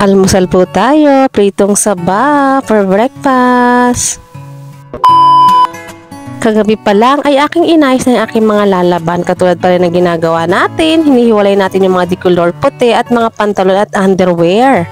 Almusal po tayo, pritong saba for breakfast. Kagabi pa lang ay aking inayos na yung aking mga lalaban. Katulad pa rin ng ginagawa natin, hinihiwalay natin yung mga dicolor puti at mga pantalon at underwear.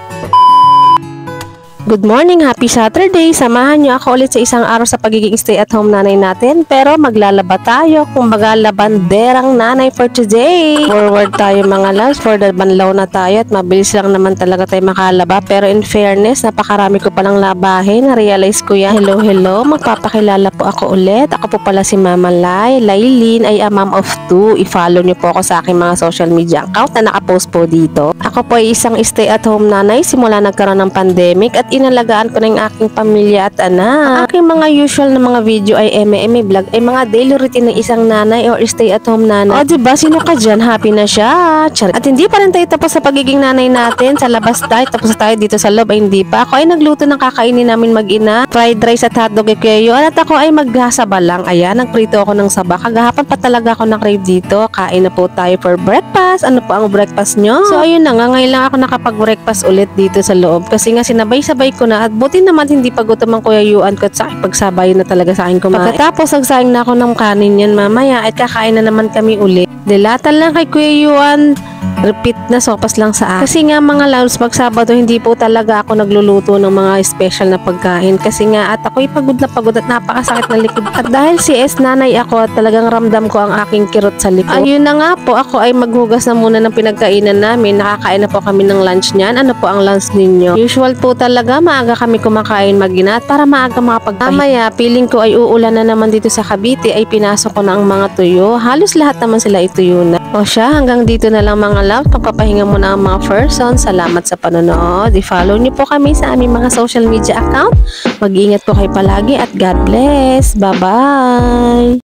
Good morning, happy Saturday! Samahan niyo ako ulit sa isang araw sa pagiging stay-at-home nanay natin. Pero maglalaba tayo, kumbaga labanderang nanay for today. Forward tayo mga loves, for the banlaw na tayo at mabilis lang naman talaga tayo makalaba. Pero in fairness, napakarami ko palang labahin. Na-realize ko yan. Hello, magpapakilala po ako ulit. Ako po pala si Mama Lai. Lailin ay a mom of 2. I-follow niyo po ako sa aking mga social media account na nakapost po dito. Ako po ay isang stay-at-home nanay simula nagkaroon ng pandemic at inalagaan ko na yung aking pamilya at anak. Ang aking mga usual na mga video ay eme vlog ay mga daily routine ng isang nanay or stay at home nanay. O diba, sino ka dyan? Happy na siya. At hindi pa rin tayo tapos sa pagiging nanay natin. Sa labas tayo, tapos tayo dito sa loob ay hindi pa. Ako ay nagluto ng kakainin namin mag-ina, fried rice at hotdog ay kuya yun. At ako ay maghasaba lang. Ayan, nagprito ako ng saba. Kagahapon pa talaga ako na-crave dito. Kain na po tayo for breakfast. Ano po ang breakfast nyo? So ayun na nga, ngayon lang ako nakapag-breakfast ulit dito sa loob. Kasi nga sinabay-sabay ko na at buti naman hindi pa gutom ang Kuya Yuan ko at sa akin pagsabay na talaga sa akin kumain. Pagkatapos nagsaing na ako ng kanin yan mamaya at kakain na naman kami ulit. Dilatan lang kay Kuya Yuan, repeat na sopas lang sa akin. Kasi nga mga loves, pag Sabado hindi po talaga ako nagluluto ng mga special na pagkain. Kasi nga at ako'y pagod at napakasakit ng likod. At dahil si S nanay ako at talagang ramdam ko ang aking kirot sa likod. Ayun na nga po, ako ay maghugas na muna ng pinagkainan namin. Nakakain na po kami ng lunch niyan. Ano po ang lunch ninyo? Usual po talaga, maaga kami kumakain mag-ina at para maaga makapagpahinga. Mamaya, feeling ko ay uulan na naman dito sa Cavite ay pinasok ko na ang mga tuyo. Halos lahat naman sila ituyo na. O siya, hanggang dito na lang mga love. Pagpapahinga muna ang mga person. Salamat sa panonood. I-follow niyo po kami sa aming mga social media account. Mag-ingat po kayo palagi at God bless. Bye-bye!